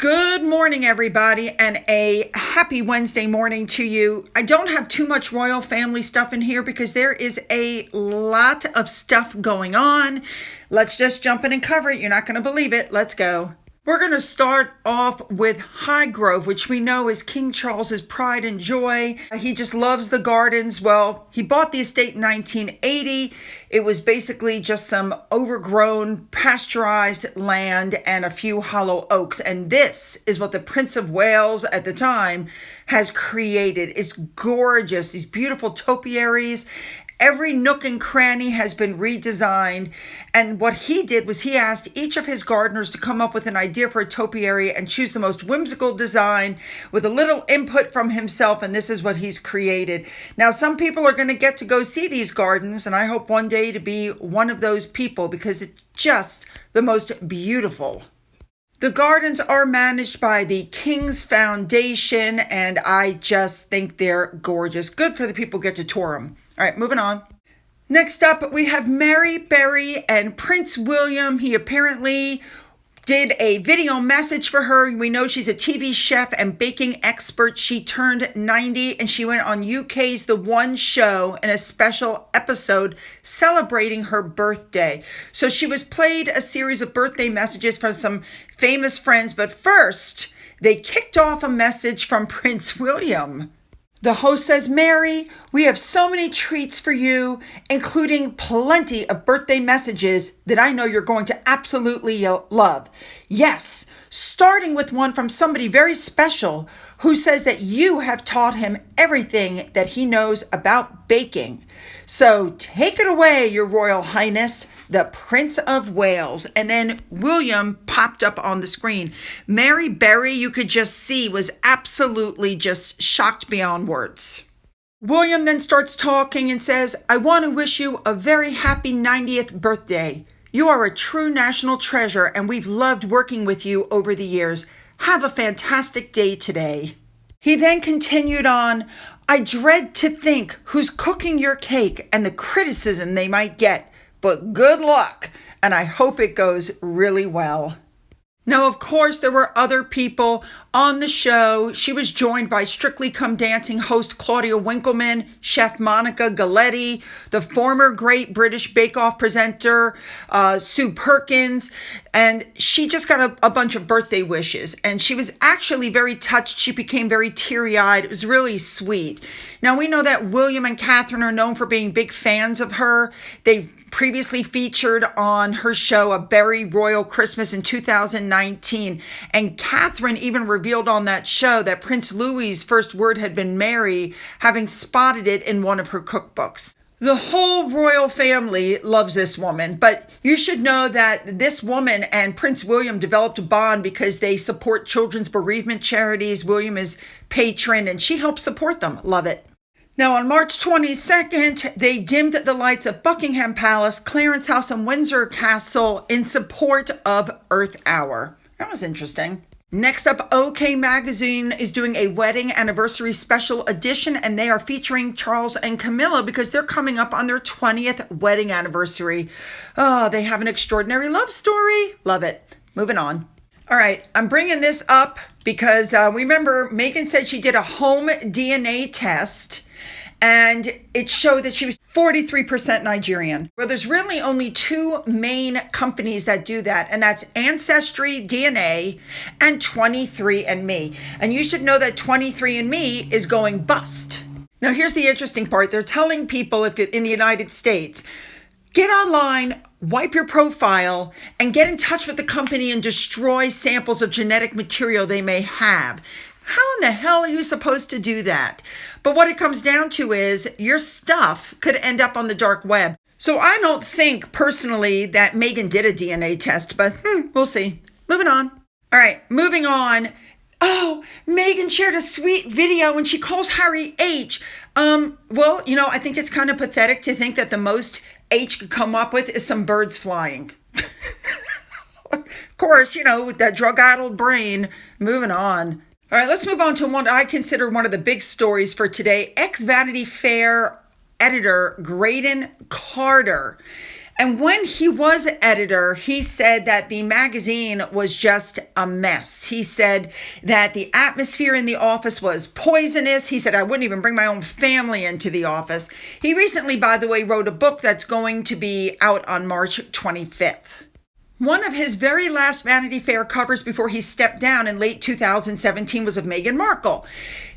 Good morning, everybody, and a happy Wednesday morning to you. I don't have too much royal family stuff in here because there is a lot of stuff going on. Let's just jump in and cover it. You're not going to believe it. Let's go. We're going to start off with Highgrove, which we know is King Charles's pride and joy. He just loves the gardens. Well, he bought the estate in 1980. It was basically just some overgrown, pasteurized land and a few hollow oaks. And this is what the Prince of Wales at the time has created. It's gorgeous. These beautiful topiaries. Every nook and cranny has been redesigned. And what he did was he asked each of his gardeners to come up with an idea for a topiary and choose the most whimsical design with a little input from himself. And this is what he's created. Now, some people are going to get to go see these gardens. And I hope one day to be one of those people because it's just the most beautiful. The gardens are managed by the King's Foundation, and I just think they're gorgeous. Good for the people who get to tour them. All right, moving on. Next up, we have Mary Berry and Prince William. He apparently did a video message for her. We know she's a TV chef and baking expert. She turned 90 and she went on UK's The One Show in a special episode celebrating her birthday. So she was played a series of birthday messages from some famous friends. But first, they kicked off a message from Prince William. The host says, Mary, we have so many treats for you, including plenty of birthday messages that I know you're going to absolutely love. Yes, starting with one from somebody very special who says that you have taught him everything that he knows about baking. So take it away, Your Royal Highness, the Prince of Wales. And then William popped up on the screen. Mary Berry, you could just see, was absolutely just shocked beyond words. William then starts talking and says, I want to wish you a very happy 90th birthday. You are a true national treasure, and we've loved working with you over the years. Have a fantastic day today. He then continued on, I dread to think who's cooking your cake and the criticism they might get, but good luck, and I hope it goes really well. Now, of course, there were other people on the show. She was joined by Strictly Come Dancing host Claudia Winkleman, chef Monica Galletti, the former Great British Bake Off presenter, Sue Perkins, and she just got a bunch of birthday wishes. And she was actually very touched. She became very teary-eyed. It was really sweet. Now, we know that William and Catherine are known for being big fans of her. They previously featured on her show A Very Royal Christmas in 2019. And Catherine even revealed on that show that Prince Louis's first word had been Mary, having spotted it in one of her cookbooks. The whole royal family loves this woman, but you should know that this woman and Prince William developed a bond because they support children's bereavement charities. William is patron and she helps support them. Love it. Now, on March 22nd, they dimmed the lights of Buckingham Palace, Clarence House, and Windsor Castle in support of Earth Hour. That was interesting. Next up, OK Magazine is doing a wedding anniversary special edition, and they are featuring Charles and Camilla because they're coming up on their 20th wedding anniversary. Oh, they have an extraordinary love story. Love it. Moving on. All right, I'm bringing this up because remember Meghan said she did a home DNA test and it showed that she was 43% Nigerian. Well, there's really only two main companies that do that, and that's Ancestry DNA and 23andMe. And you should know that 23andMe is going bust. Now, here's the interesting part. They're telling people if in the United States, get online, wipe your profile, and get in touch with the company and destroy samples of genetic material they may have. How in the hell are you supposed to do that? But what it comes down to is your stuff could end up on the dark web. So I don't think personally that Meghan did a DNA test, but we'll see. Moving on. All right, moving on. Oh, Meghan shared a sweet video and she calls Harry H. Well, I think it's kind of pathetic to think that the most H could come up with is some birds flying. Of course, with that drug-addled brain. Moving on. All right, let's move on to one I consider one of the big stories for today. Ex-Vanity Fair editor Graydon Carter And when he was editor, he said that the magazine was just a mess. He said that the atmosphere in the office was poisonous. He said, I wouldn't even bring my own family into the office. He recently, by the way, wrote a book that's going to be out on March 25th. One of his very last Vanity Fair covers before he stepped down in late 2017 was of Meghan Markle.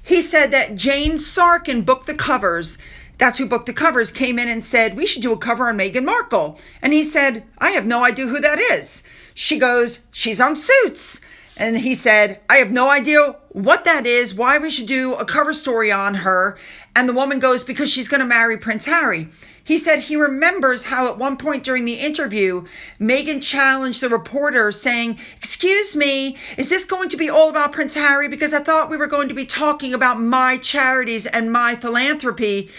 He said that Jane Sarkin booked the covers. That's who booked the covers, came in and said, we should do a cover on Meghan Markle. And he said, I have no idea who that is. She goes, she's on Suits. And he said, I have no idea what that is, why we should do a cover story on her. And the woman goes, because she's going to marry Prince Harry. He said he remembers how at one point during the interview, Meghan challenged the reporter saying, excuse me, is this going to be all about Prince Harry? Because I thought we were going to be talking about my charities and my philanthropy.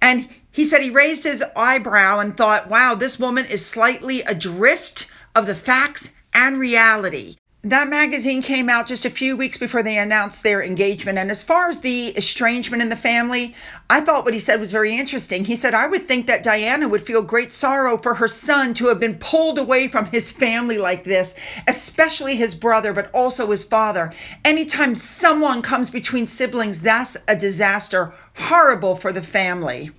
And he said he raised his eyebrow and thought, wow, this woman is slightly adrift of the facts and reality. That magazine came out just a few weeks before they announced their engagement. And as far as the estrangement in the family, I thought what he said was very interesting. He said, I would think that Diana would feel great sorrow for her son to have been pulled away from his family like this, especially his brother, but also his father. Anytime someone comes between siblings, that's a disaster, horrible for the family.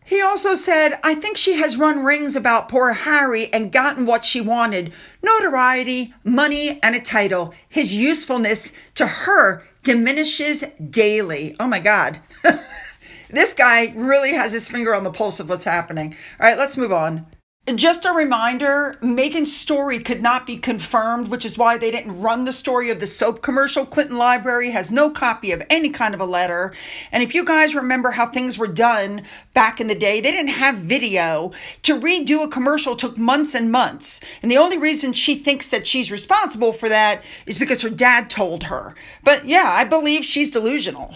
He also said, I think she has run rings about poor Harry and gotten what she wanted. Notoriety, money, and a title. His usefulness to her diminishes daily. Oh my God. This guy really has his finger on the pulse of what's happening. All right, let's move on. Just a reminder, Meghan's story could not be confirmed, which is why they didn't run the story of the soap commercial. Clinton Library has no copy of any kind of a letter. And if you guys remember how things were done back in the day, they didn't have video. To redo a commercial took months and months. And the only reason she thinks that she's responsible for that is because her dad told her. But yeah, I believe she's delusional.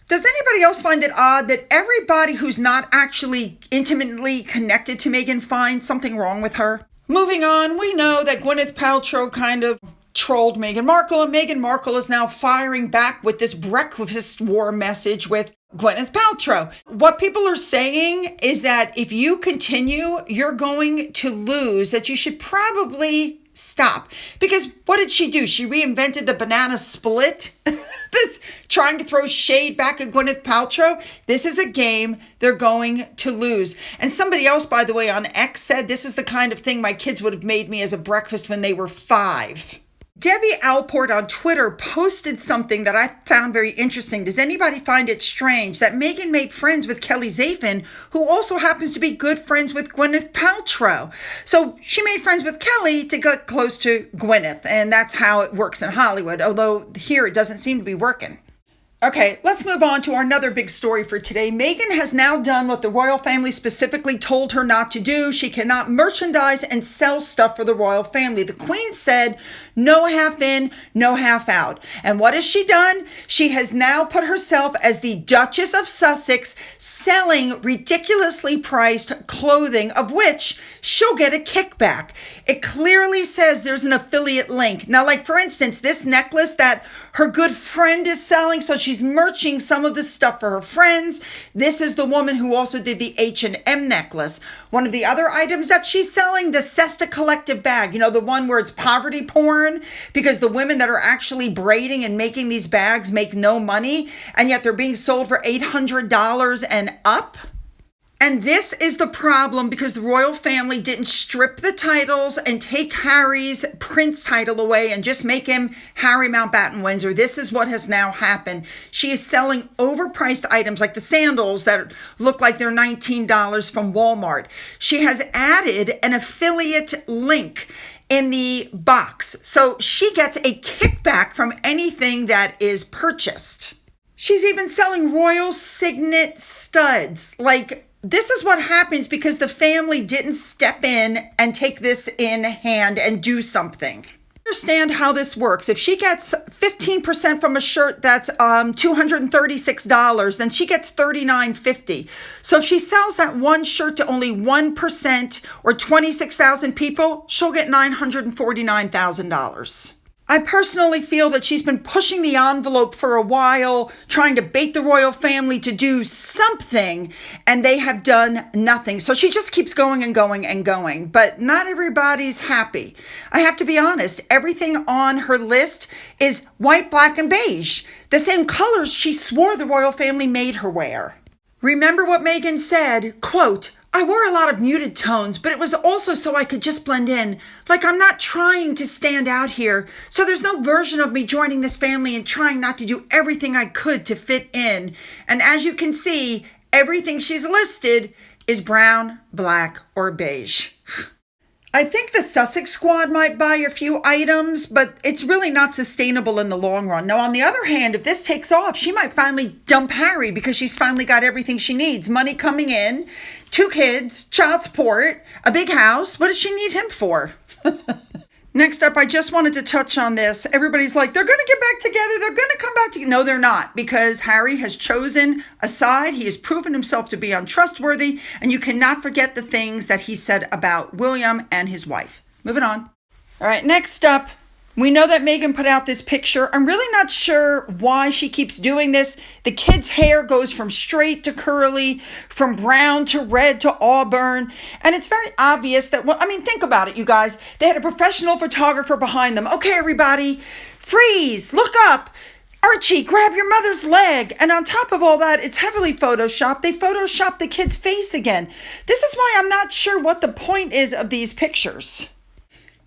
Does anybody else find it odd that everybody who's not actually intimately connected to Meghan finds something wrong with her? Moving on, we know that Gwyneth Paltrow kind of trolled Meghan Markle, and Meghan Markle is now firing back with this breakfast war message with Gwyneth Paltrow. What people are saying is that if you continue, you're going to lose, that you should probably stop. Because what did she do? She reinvented the banana split? This trying to throw shade back at Gwyneth Paltrow. This is a game they're going to lose. And somebody else, by the way, on X said, this is the kind of thing my kids would have made me as a breakfast when they were 5. Debbie Alport on Twitter posted something that I found very interesting. Does anybody find it strange that Meghan made friends with Kelly Zafin, who also happens to be good friends with Gwyneth Paltrow? So she made friends with Kelly to get close to Gwyneth, and that's how it works in Hollywood, although here it doesn't seem to be working. Okay, let's move on to our another big story for today. Meghan has now done what the royal family specifically told her not to do. She cannot merchandise and sell stuff for the royal family. The Queen said, no half in, no half out. And what has she done? She has now put herself as the Duchess of Sussex, selling ridiculously priced clothing, of which she'll get a kickback. It clearly says there's an affiliate link. Now, like for instance, this necklace that her good friend is selling, so she's merching some of the stuff for her friends. This is the woman who also did the H&M necklace. One of the other items that she's selling, the Sesta Collective bag, the one where it's poverty porn, because the women that are actually braiding and making these bags make no money, and yet they're being sold for $800 and up. And this is the problem because the royal family didn't strip the titles and take Harry's prince title away and just make him Harry Mountbatten Windsor. This is what has now happened. She is selling overpriced items like the sandals that look like they're $19 from Walmart. She has added an affiliate link in the box, so she gets a kickback from anything that is purchased. She's even selling royal signet studs. This is what happens because the family didn't step in and take this in hand and do something. Understand how this works. If she gets 15% from a shirt that's $236, then she gets $39.50. So if she sells that one shirt to only 1% or 26,000 people, she'll get $949,000. I personally feel that she's been pushing the envelope for a while, trying to bait the royal family to do something, and they have done nothing. So she just keeps going and going and going, but not everybody's happy. I have to be honest, everything on her list is white, black, and beige, the same colors she swore the royal family made her wear. Remember what Meghan said, quote, "I wore a lot of muted tones, but it was also so I could just blend in. Like I'm not trying to stand out here. So there's no version of me joining this family and trying not to do everything I could to fit in." And as you can see, everything she's listed is brown, black, or beige. I think the Sussex squad might buy a few items, but it's really not sustainable in the long run. Now, on the other hand, if this takes off, she might finally dump Harry because she's finally got everything she needs. Money coming in, 2 kids, child support, a big house. What does she need him for? Next up, I just wanted to touch on this. Everybody's like, they're going to get back together. They're going to come back together. No, they're not, because Harry has chosen a side. He has proven himself to be untrustworthy, and you cannot forget the things that he said about William and his wife. Moving on. All right, next up, we know that Meghan put out this picture. I'm really not sure why she keeps doing this. The kid's hair goes from straight to curly, from brown to red to auburn. And it's very obvious that, well, I mean, think about it, you guys. They had a professional photographer behind them. Okay, everybody, freeze, look up. Archie, grab your mother's leg. And on top of all that, it's heavily photoshopped. They photoshopped the kid's face again. This is why I'm not sure what the point is of these pictures.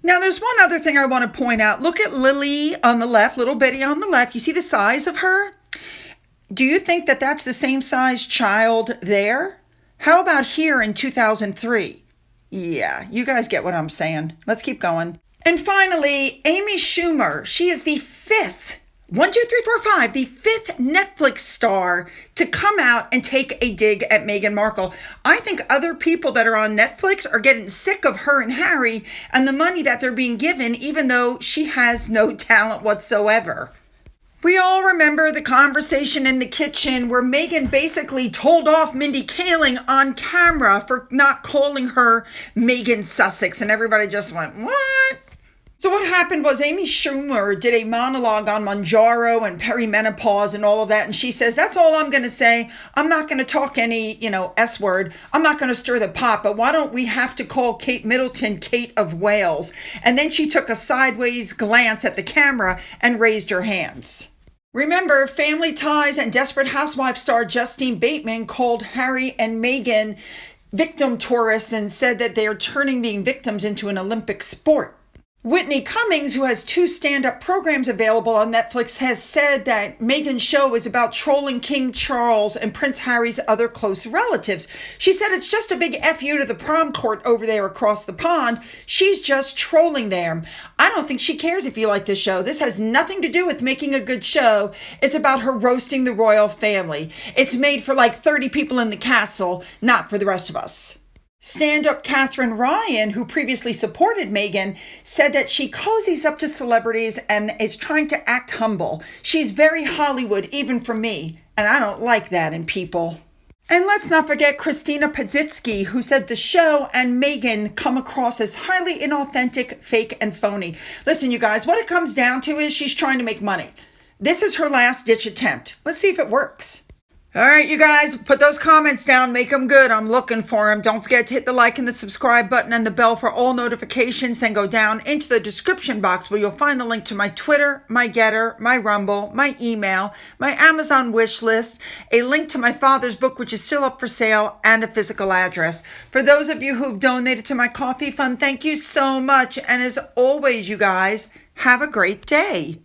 Now, there's one other thing I want to point out. Look at Lily on the left, little Betty on the left. You see the size of her? Do you think that that's the same size child there? How about here in 2003? Yeah, you guys get what I'm saying. Let's keep going. And finally, Amy Schumer. She is the 5th, 1, 2, 3, 4, 5, the 5th Netflix star to come out and take a dig at Meghan Markle. I think other people that are on Netflix are getting sick of her and Harry and the money that they're being given, even though she has no talent whatsoever. We all remember the conversation in the kitchen where Meghan basically told off Mindy Kaling on camera for not calling her Meghan Sussex, and everybody just went, what? So what happened was Amy Schumer did a monologue on Mounjaro and perimenopause and all of that. And she says, that's all I'm going to say. I'm not going to talk any, S word. I'm not going to stir the pot. But why don't we have to call Kate Middleton Kate of Wales? And then she took a sideways glance at the camera and raised her hands. Remember, Family Ties and Desperate Housewives star Justine Bateman called Harry and Meghan victim tourists and said that they are turning being victims into an Olympic sport. Whitney Cummings, who has 2 stand-up programs available on Netflix, has said that Meghan's show is about trolling King Charles and Prince Harry's other close relatives. She said it's just a big F you to the prom court over there across the pond. She's just trolling them. I don't think she cares if you like this show. This has nothing to do with making a good show. It's about her roasting the royal family. It's made for like 30 people in the castle, not for the rest of us. Stand-up Catherine Ryan, who previously supported Meghan, said that she cozies up to celebrities and is trying to act humble. She's very Hollywood, even for me, and I don't like that in people. And let's not forget Christina Pazitsky, who said the show and Meghan come across as highly inauthentic, fake, and phony. Listen, you guys, what it comes down to is she's trying to make money. This is her last-ditch attempt. Let's see if it works. All right, you guys, put those comments down. Make them good. I'm looking for them. Don't forget to hit the like and the subscribe button and the bell for all notifications. Then go down into the description box where you'll find the link to my Twitter, my Gettr, my Rumble, my email, my Amazon wish list, a link to my father's book, which is still up for sale, and a physical address. For those of you who've donated to my coffee fund, thank you so much. And as always, you guys, have a great day.